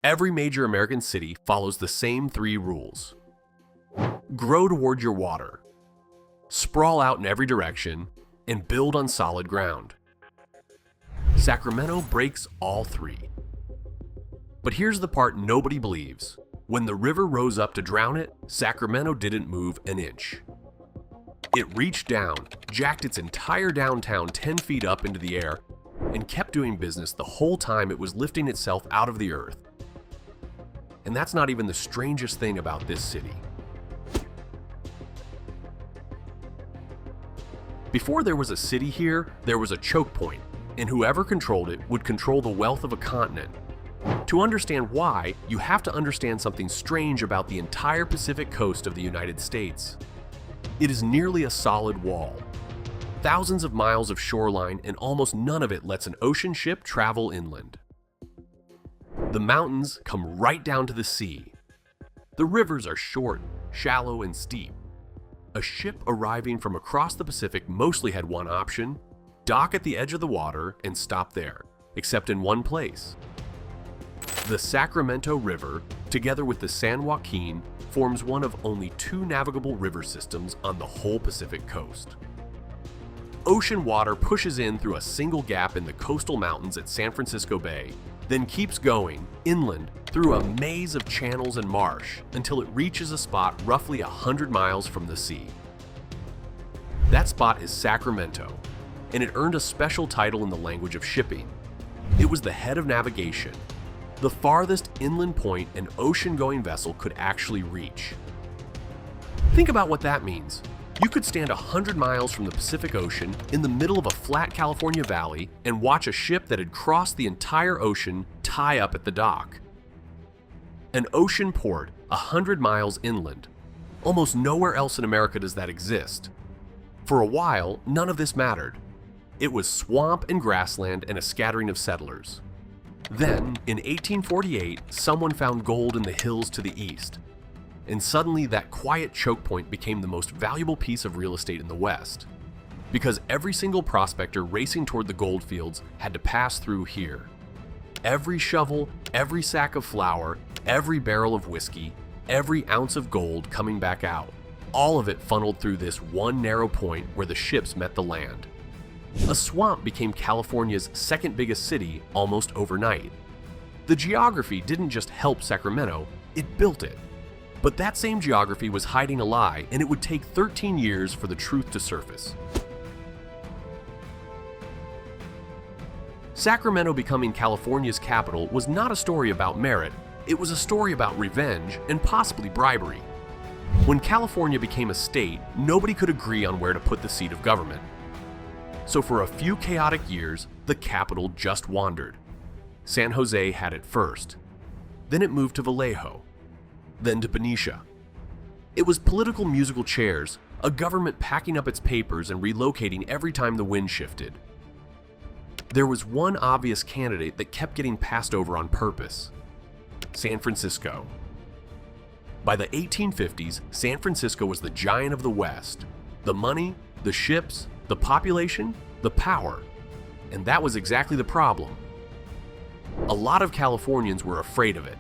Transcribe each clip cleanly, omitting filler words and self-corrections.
Every major American city follows the same 3 rules. Grow toward your water, sprawl out in every direction, and build on solid ground. Sacramento breaks all 3. But here's the part nobody believes. When the river rose up to drown it, Sacramento didn't move an inch. It reached down, jacked its entire downtown 10 feet up into the air, and kept doing business the whole time it was lifting itself out of the earth. And that's not even the strangest thing about this city. Before there was a city here, there was a chokepoint, and whoever controlled it would control the wealth of a continent. To understand why, you have to understand something strange about the entire Pacific coast of the United States. It is nearly a solid wall. Thousands of miles of shoreline, and almost none of it lets an ocean ship travel inland. The mountains come right down to the sea. The rivers are short, shallow, and steep. A ship arriving from across the Pacific mostly had one option: dock at the edge of the water and stop there, except in one place. The Sacramento River, together with the San Joaquin, forms one of only 2 navigable river systems on the whole Pacific coast. Ocean water pushes in through a single gap in the coastal mountains at San Francisco Bay, then keeps going inland through a maze of channels and marsh until it reaches a spot roughly 100 miles from the sea. That spot is Sacramento, and it earned a special title in the language of shipping. It was the head of navigation, the farthest inland point an ocean-going vessel could actually reach. Think about what that means. You could stand 100 miles from the Pacific Ocean in the middle of a flat California valley and watch a ship that had crossed the entire ocean tie up at the dock. An ocean port 100 miles inland. Almost nowhere else in America does that exist. For a while, none of this mattered. It was swamp and grassland and a scattering of settlers. Then, in 1848, someone found gold in the hills to the east. And suddenly that quiet choke point became the most valuable piece of real estate in the West. Because every single prospector racing toward the goldfields had to pass through here. Every shovel, every sack of flour, every barrel of whiskey, every ounce of gold coming back out. All of it funneled through this one narrow point where the ships met the land. A swamp became California's second biggest city almost overnight. The geography didn't just help Sacramento, it built it. But that same geography was hiding a lie, and it would take 13 years for the truth to surface. Sacramento becoming California's capital was not a story about merit, it was a story about revenge and possibly bribery. When California became a state, nobody could agree on where to put the seat of government. So for a few chaotic years, the capital just wandered. San Jose had it first. Then it moved to Vallejo. Then to Benicia. It was political musical chairs, a government packing up its papers and relocating every time the wind shifted. There was one obvious candidate that kept getting passed over on purpose: San Francisco. By the 1850s, San Francisco was the giant of the West. The money, the ships, the population, the power. And that was exactly the problem. A lot of Californians were afraid of it.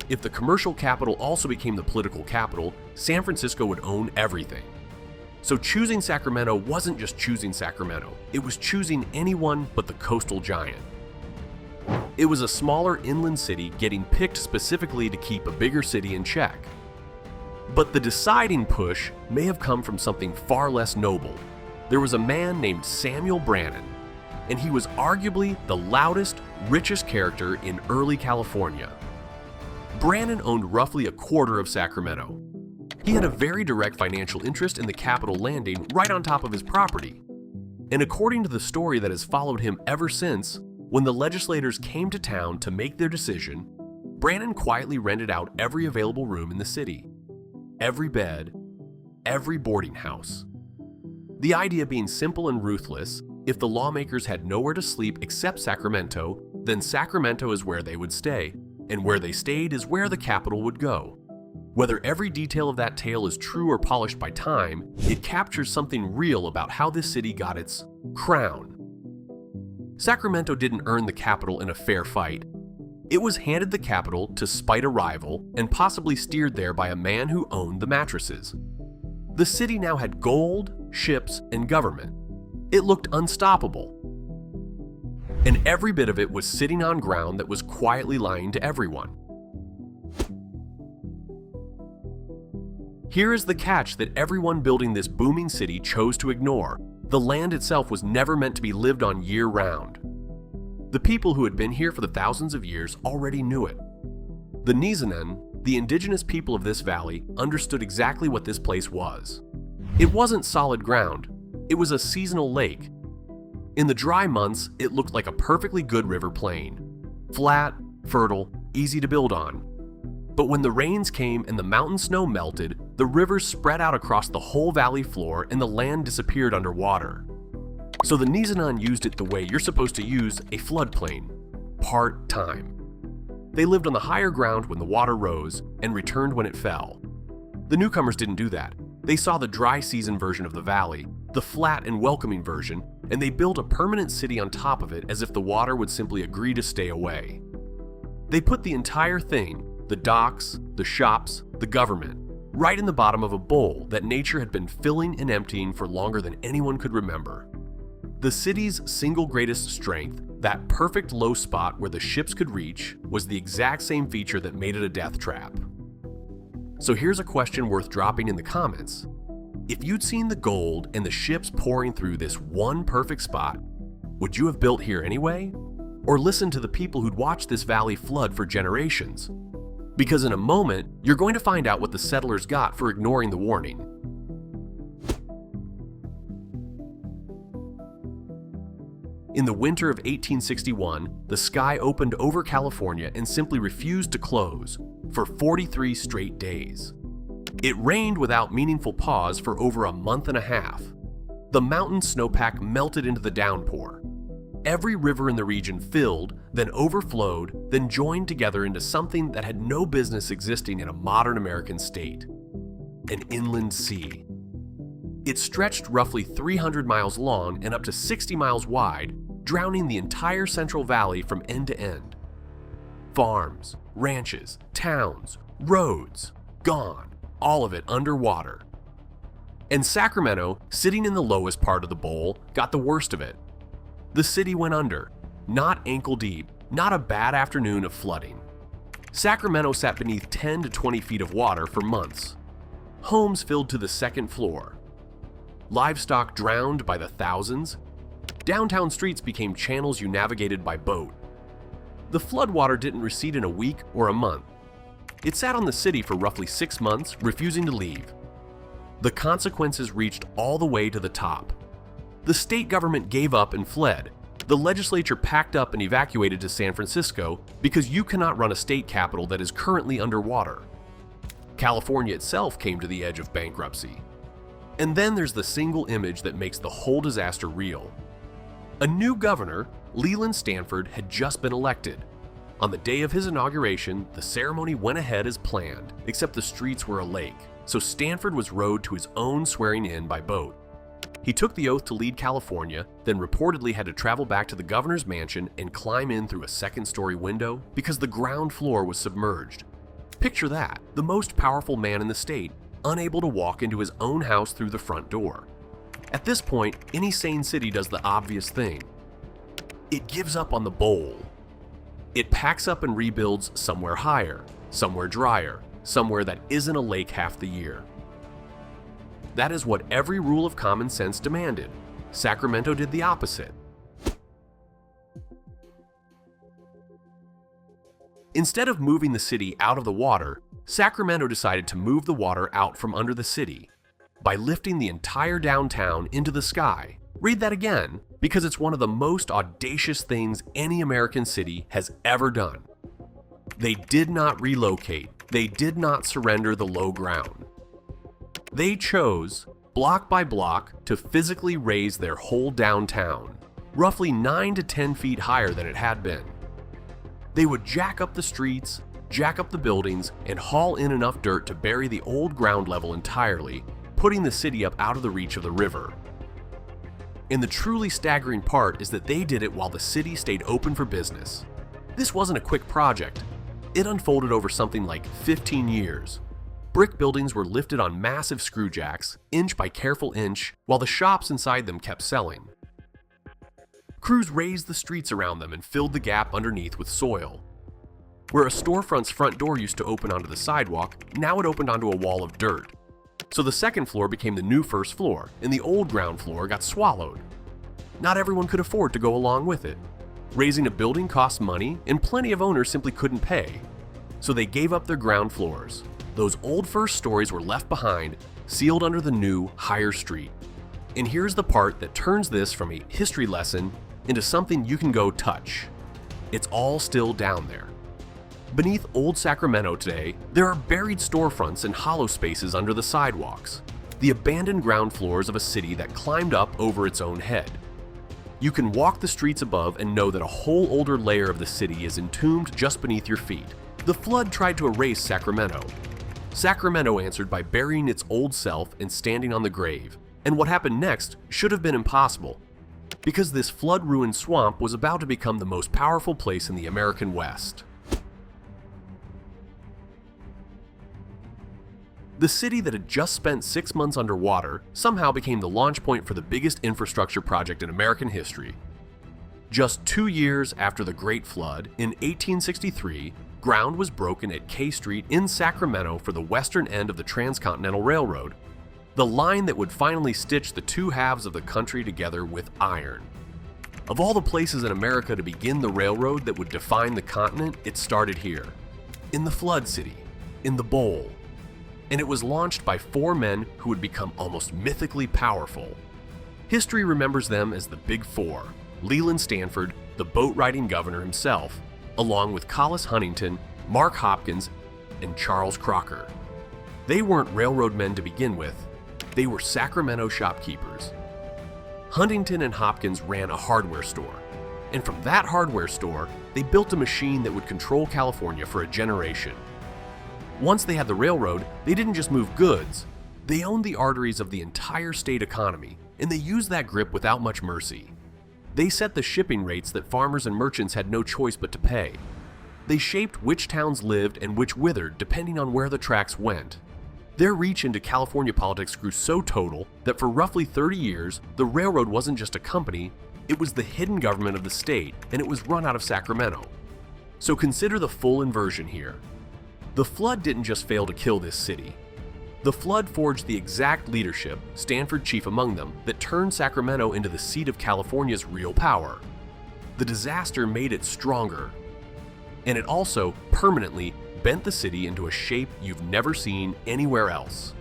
If the commercial capital also became the political capital, San Francisco would own everything. So choosing Sacramento wasn't just choosing Sacramento, it was choosing anyone but the coastal giant. It was a smaller inland city getting picked specifically to keep a bigger city in check. But the deciding push may have come from something far less noble. There was a man named Samuel Brannan, and he was arguably the loudest, richest character in early California. Brannan owned roughly a quarter of Sacramento. He had a very direct financial interest in the Capitol landing right on top of his property. And according to the story that has followed him ever since, when the legislators came to town to make their decision, Brannan quietly rented out every available room in the city. Every bed, every boarding house. The idea being simple and ruthless: if the lawmakers had nowhere to sleep except Sacramento, then Sacramento is where they would stay, and where they stayed is where the capital would go. Whether every detail of that tale is true or polished by time, it captures something real about how this city got its crown. Sacramento didn't earn the capital in a fair fight. It was handed the capital to spite a rival and possibly steered there by a man who owned the mattresses. The city now had gold, ships, and government. It looked unstoppable. And every bit of it was sitting on ground that was quietly lying to everyone. Here is the catch that everyone building this booming city chose to ignore. The land itself was never meant to be lived on year-round. The people who had been here for the thousands of years already knew it. The Nizanen, the indigenous people of this valley, understood exactly what this place was. It wasn't solid ground. It was a seasonal lake. In the dry months, it looked like a perfectly good river plain. Flat, fertile, easy to build on. But when the rains came and the mountain snow melted, the rivers spread out across the whole valley floor and the land disappeared underwater. So the Nizanen used it the way you're supposed to use a floodplain, part-time. They lived on the higher ground when the water rose and returned when it fell. The newcomers didn't do that. They saw the dry season version of the valley, the flat and welcoming version, and they built a permanent city on top of it as if the water would simply agree to stay away. They put the entire thing, the docks, the shops, the government, right in the bottom of a bowl that nature had been filling and emptying for longer than anyone could remember. The city's single greatest strength, that perfect low spot where the ships could reach, was the exact same feature that made it a death trap. So here's a question worth dropping in the comments. If you'd seen the gold and the ships pouring through this one perfect spot, would you have built here anyway? Or listened to the people who'd watched this valley flood for generations? Because in a moment, you're going to find out what the settlers got for ignoring the warning. In the winter of 1861, the sky opened over California and simply refused to close for 43 straight days. It rained without meaningful pause for over a month and a half. The mountain snowpack melted into the downpour. Every river in the region filled, then overflowed, then joined together into something that had no business existing in a modern American state: an inland sea. It stretched roughly 300 miles long and up to 60 miles wide, drowning the entire Central Valley from end to end. Farms, ranches, towns, roads, gone, all of it underwater. And Sacramento, sitting in the lowest part of the bowl, got the worst of it. The city went under, not ankle deep, not a bad afternoon of flooding. Sacramento sat beneath 10 to 20 feet of water for months. Homes filled to the second floor. Livestock drowned by the thousands. Downtown streets became channels you navigated by boat. The floodwater didn't recede in a week or a month. It sat on the city for roughly 6 months, refusing to leave. The consequences reached all the way to the top. The state government gave up and fled. The legislature packed up and evacuated to San Francisco because you cannot run a state capital that is currently underwater. California itself came to the edge of bankruptcy. And then there's the single image that makes the whole disaster real. A new governor, Leland Stanford, had just been elected. On the day of his inauguration, the ceremony went ahead as planned, except the streets were a lake, so Stanford was rowed to his own swearing in by boat. He took the oath to lead California, then reportedly had to travel back to the governor's mansion and climb in through a second-story window because the ground floor was submerged. Picture that, the most powerful man in the state, unable to walk into his own house through the front door. At this point, any sane city does the obvious thing. It gives up on the bowl. It packs up and rebuilds somewhere higher, somewhere drier, somewhere that isn't a lake half the year. That is what every rule of common sense demanded. Sacramento did the opposite. Instead of moving the city out of the water, Sacramento decided to move the water out from under the city by lifting the entire downtown into the sky. Read that again, because it's one of the most audacious things any American city has ever done. They did not relocate. They did not surrender the low ground. They chose, block by block, to physically raise their whole downtown, roughly 9 to 10 feet higher than it had been. They would jack up the streets, jack up the buildings, and haul in enough dirt to bury the old ground level entirely, putting the city up out of the reach of the river. And the truly staggering part is that they did it while the city stayed open for business. This wasn't a quick project. It unfolded over something like 15 years. Brick buildings were lifted on massive screw jacks, inch by careful inch, while the shops inside them kept selling. Crews raised the streets around them and filled the gap underneath with soil. Where a storefront's front door used to open onto the sidewalk, now it opened onto a wall of dirt. So the second floor became the new first floor, and the old ground floor got swallowed. Not everyone could afford to go along with it. Raising a building cost money, and plenty of owners simply couldn't pay. So they gave up their ground floors. Those old first stories were left behind, sealed under the new, higher street. And here's the part that turns this from a history lesson into something you can go touch. It's all still down there. Beneath old Sacramento today, there are buried storefronts and hollow spaces under the sidewalks, the abandoned ground floors of a city that climbed up over its own head. You can walk the streets above and know that a whole older layer of the city is entombed just beneath your feet. The flood tried to erase Sacramento. Sacramento answered by burying its old self and standing on the grave, and what happened next should have been impossible, because this flood-ruined swamp was about to become the most powerful place in the American West. The city that had just spent 6 months underwater somehow became the launch point for the biggest infrastructure project in American history. Just 2 years after the Great Flood, in 1863, ground was broken at K Street in Sacramento for the western end of the Transcontinental Railroad, the line that would finally stitch the two halves of the country together with iron. Of all the places in America to begin the railroad that would define the continent, it started here, in the Flood City, in the Bowl. And it was launched by 4 men who would become almost mythically powerful. History remembers them as the Big Four: Leland Stanford, the boat-riding governor himself, along with Collis Huntington, Mark Hopkins, and Charles Crocker. They weren't railroad men to begin with, they were Sacramento shopkeepers. Huntington and Hopkins ran a hardware store, and from that hardware store, they built a machine that would control California for a generation. Once they had the railroad, they didn't just move goods, they owned the arteries of the entire state economy, and they used that grip without much mercy. They set the shipping rates that farmers and merchants had no choice but to pay. They shaped which towns lived and which withered depending on where the tracks went. Their reach into California politics grew so total that for roughly 30 years, the railroad wasn't just a company, it was the hidden government of the state, and it was run out of Sacramento. So consider the full inversion here. The flood didn't just fail to kill this city. The flood forged the exact leadership, Stanford chief among them, that turned Sacramento into the seat of California's real power. The disaster made it stronger, and it also permanently bent the city into a shape you've never seen anywhere else.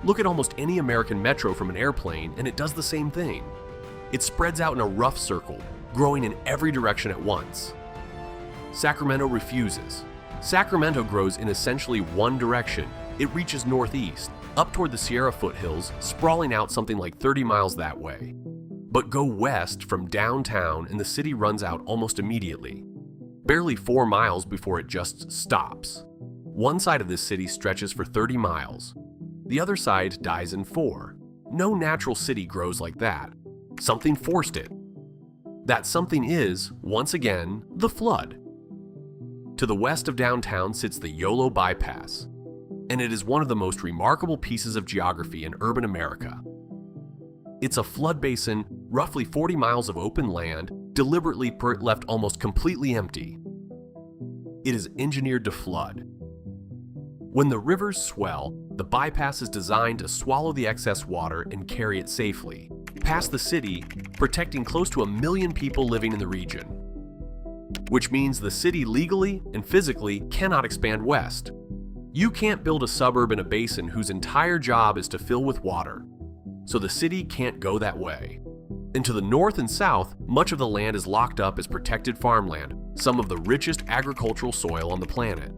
Look at almost any American metro from an airplane and it does the same thing. It spreads out in a rough circle, growing in every direction at once. Sacramento refuses. Sacramento grows in essentially one direction. It reaches northeast, up toward the Sierra foothills, sprawling out something like 30 miles that way. But go west from downtown and the city runs out almost immediately, barely 4 miles before it just stops. One side of this city stretches for 30 miles. The other side dies in 4. No natural city grows like that. Something forced it. That something is, once again, the flood. To the west of downtown sits the Yolo bypass, and it is one of the most remarkable pieces of geography in urban America. It's a flood basin, roughly 40 miles of open land, deliberately left almost completely empty. It is engineered to flood. When the rivers swell, the bypass is designed to swallow the excess water and carry it safely past the city, protecting close to 1 million people living in the region. Which means the city legally and physically cannot expand west. You can't build a suburb in a basin whose entire job is to fill with water, so the city can't go that way. And to the north and south, much of the land is locked up as protected farmland, some of the richest agricultural soil on the planet.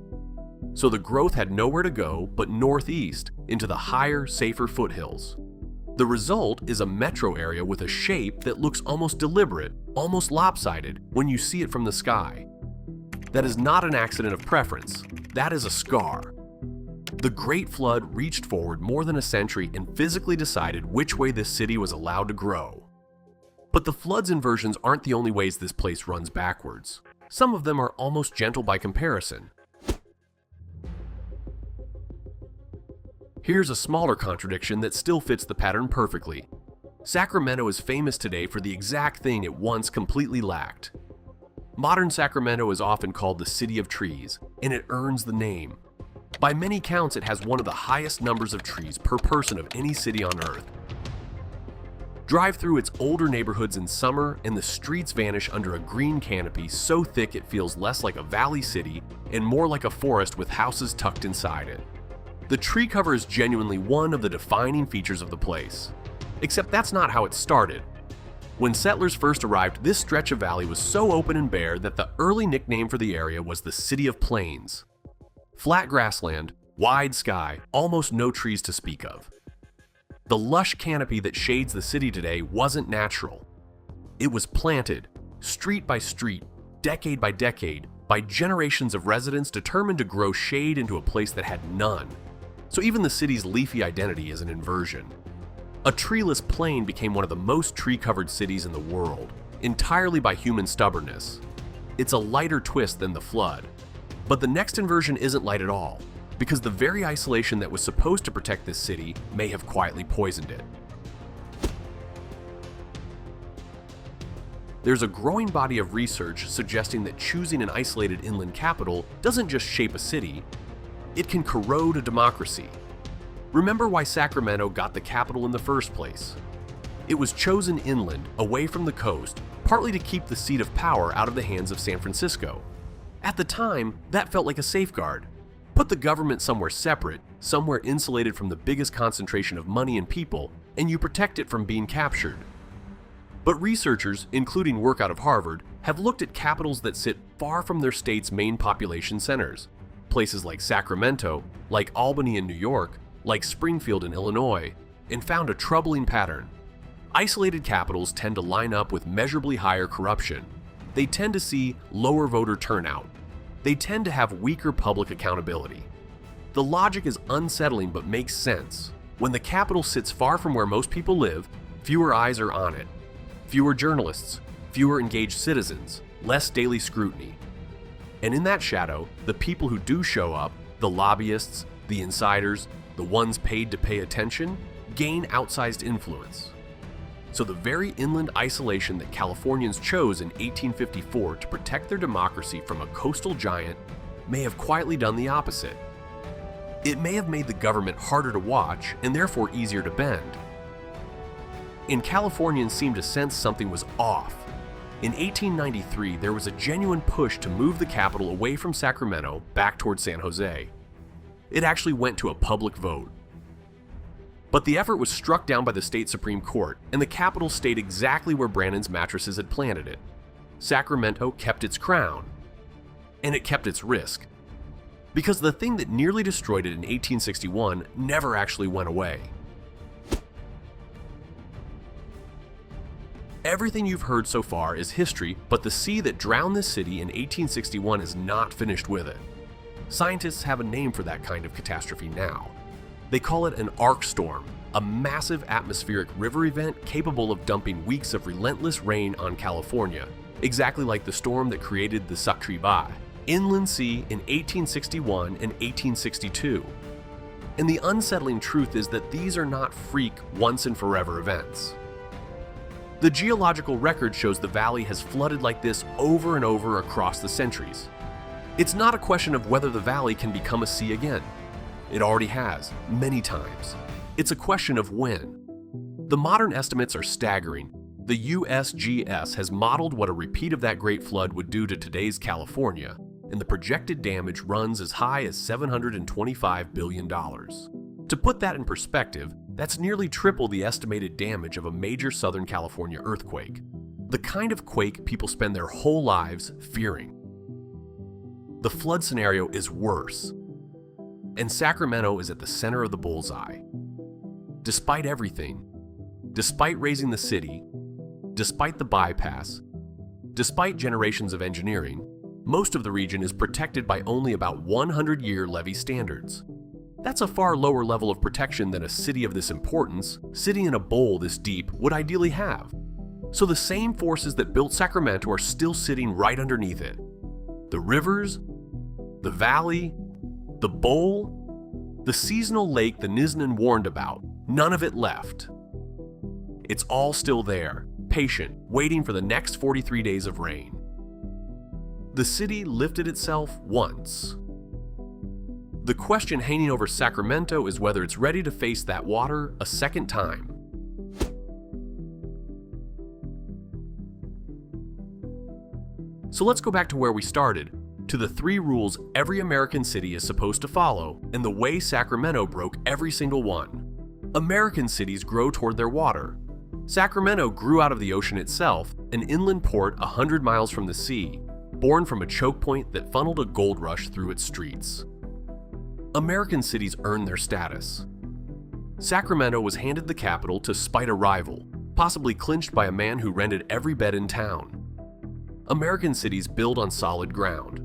So the growth had nowhere to go but northeast into the higher, safer foothills. The result is a metro area with a shape that looks almost deliberate, almost lopsided when you see it from the sky. That is not an accident of preference, that is a scar. The Great Flood reached forward more than a century and physically decided which way this city was allowed to grow. But the flood's inversions aren't the only ways this place runs backwards. Some of them are almost gentle by comparison. Here's a smaller contradiction that still fits the pattern perfectly. Sacramento is famous today for the exact thing it once completely lacked. Modern Sacramento is often called the City of Trees, and it earns the name. By many counts, it has one of the highest numbers of trees per person of any city on Earth. Drive through its older neighborhoods in summer, and the streets vanish under a green canopy so thick it feels less like a valley city and more like a forest with houses tucked inside it. The tree cover is genuinely one of the defining features of the place. Except that's not how it started. When settlers first arrived, this stretch of valley was so open and bare that the early nickname for the area was the City of Plains. Flat grassland, wide sky, almost no trees to speak of. The lush canopy that shades the city today wasn't natural. It was planted, street by street, decade by generations of residents determined to grow shade into a place that had none. So even the city's leafy identity is an inversion. A treeless plain became one of the most tree-covered cities in the world, entirely by human stubbornness. It's a lighter twist than the flood. But the next inversion isn't light at all, because the very isolation that was supposed to protect this city may have quietly poisoned it. There's a growing body of research suggesting that choosing an isolated inland capital doesn't just shape a city, it can corrode a democracy. Remember why Sacramento got the capital in the first place. It was chosen inland, away from the coast, partly to keep the seat of power out of the hands of San Francisco. At the time, that felt like a safeguard. Put the government somewhere separate, somewhere insulated from the biggest concentration of money and people, and you protect it from being captured. But researchers, including work out of Harvard, have looked at capitals that sit far from their state's main population centers. Places like Sacramento, like Albany in New York, like Springfield in Illinois, and found a troubling pattern. Isolated capitals tend to line up with measurably higher corruption. They tend to see lower voter turnout. They tend to have weaker public accountability. The logic is unsettling but makes sense. When the capital sits far from where most people live, fewer eyes are on it. Fewer journalists, fewer engaged citizens, less daily scrutiny. And in that shadow, the people who do show up, the lobbyists, the insiders, the ones paid to pay attention, gain outsized influence. So the very inland isolation that Californians chose in 1854 to protect their democracy from a coastal giant may have quietly done the opposite. It may have made the government harder to watch and therefore easier to bend. And Californians seemed to sense something was off. In 1893, there was a genuine push to move the capital away from Sacramento back toward San Jose. It actually went to a public vote. But the effort was struck down by the state Supreme Court, and the capital stayed exactly where Brannan's mattresses had planted it. Sacramento kept its crown. And it kept its risk. Because the thing that nearly destroyed it in 1861 never actually went away. Everything you've heard so far is history, but the sea that drowned this city in 1861 is not finished with it. Scientists have a name for that kind of catastrophe now. They call it an ARkStorm, a massive atmospheric river event capable of dumping weeks of relentless rain on California, exactly like the storm that created the Sacramento inland sea in 1861 and 1862. And the unsettling truth is that these are not freak, once and forever events. The geological record shows the valley has flooded like this over and over across the centuries. It's not a question of whether the valley can become a sea again. It already has, many times. It's a question of when. The modern estimates are staggering. The USGS has modeled what a repeat of that great flood would do to today's California, and the projected damage runs as high as $725 billion. To put that in perspective, that's nearly triple the estimated damage of a major Southern California earthquake, the kind of quake people spend their whole lives fearing. The flood scenario is worse, and Sacramento is at the center of the bullseye. Despite everything, despite raising the city, despite the bypass, despite generations of engineering, most of the region is protected by only about 100-year levee standards. That's a far lower level of protection than a city of this importance, sitting in a bowl this deep, would ideally have. So the same forces that built Sacramento are still sitting right underneath it. The rivers, the valley, the bowl, the seasonal lake the Nizhnan warned about, none of it left. It's all still there, patient, waiting for the next 43 days of rain. The city lifted itself once. The question hanging over Sacramento is whether it's ready to face that water a second time. So let's go back to where we started, to the 3 rules every American city is supposed to follow, and the way Sacramento broke every single one. American cities grow toward their water. Sacramento grew out of the ocean itself, an inland port 100 miles from the sea, born from a choke point that funneled a gold rush through its streets. American cities earned their status. Sacramento was handed the capital to spite a rival, possibly clinched by a man who rented every bed in town. American cities build on solid ground.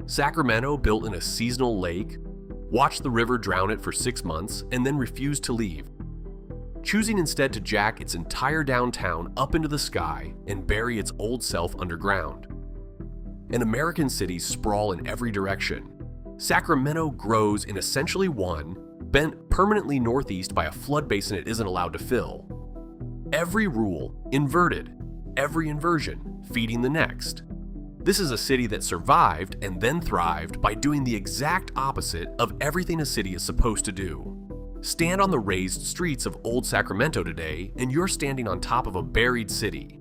Sacramento built in a seasonal lake, watched the river drown it for 6 months, and then refused to leave, choosing instead to jack its entire downtown up into the sky and bury its old self underground. And American cities sprawl in every direction. Sacramento grows in essentially one, bent permanently northeast by a flood basin it isn't allowed to fill. Every rule inverted, every inversion feeding the next. This is a city that survived and then thrived by doing the exact opposite of everything a city is supposed to do. Stand on the raised streets of old Sacramento today, and you're standing on top of a buried city.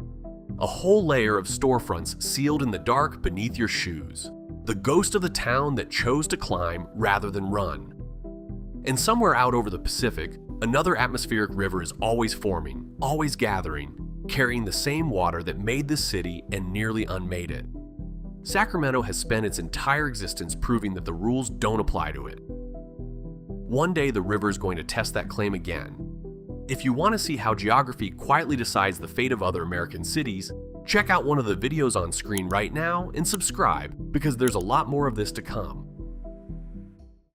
A whole layer of storefronts sealed in the dark beneath your shoes. The ghost of the town that chose to climb rather than run. And somewhere out over the Pacific, another atmospheric river is always forming, always gathering, carrying the same water that made this city and nearly unmade it. Sacramento has spent its entire existence proving that the rules don't apply to it. One day the river is going to test that claim again. If you want to see how geography quietly decides the fate of other American cities, check out one of the videos on screen right now and subscribe, because there's a lot more of this to come.